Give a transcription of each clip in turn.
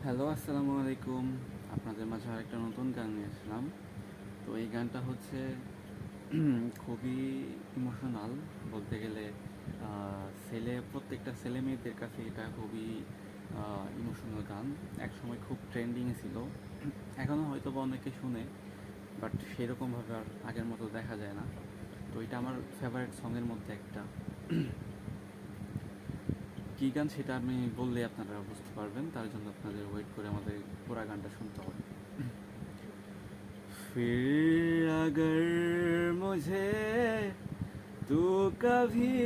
Hello, আসসালামু আলাইকুম। আপনাদের মাঝে আরেকটা নতুন গান নিয়ে আসলাম। তো এই গানটা হচ্ছে খুবই ইমোশনাল বলতে গেলে। প্রত্যেকটা ছেলে মেয়েদের কাছে এটা খুবই ইমোশনাল গান। একসময় খুব ট্রেন্ডিংয়ে ছিল। এখনও হয়তো বা অনেকে শুনে, বাট সেরকমভাবে আর আগের মতো দেখা যায় না। তো এটা আমার ফেভারিট সঙের মধ্যে একটা। কী গান সেটা আমি বললে আপনারা বুঝতে পারবেন, তার জন্য আপনাদের ওয়েট করে আমাদের পুরা গানটা শুনতে হবে। फिर अगर मुझे तू कभी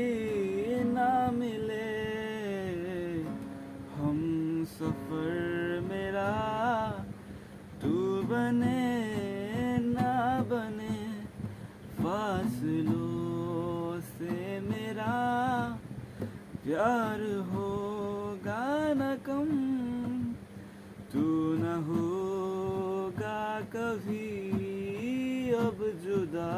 ना मिले, हम सफर मेरा तू बने ना बने, फासलों से मेरा प्यार होगा न कम, तू न होगा कभी अब जुदा।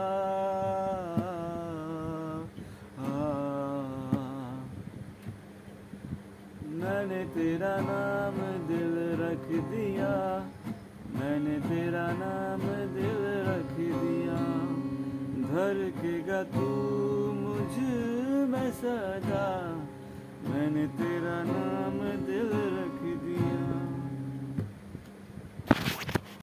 मैंने तेरा नाम दिल रख दिया, मैंने तेरा नाम दिल रख दिया, धड़केगा तू मुझ में सदा, मैंने तेरा नाम दिल रख दिया।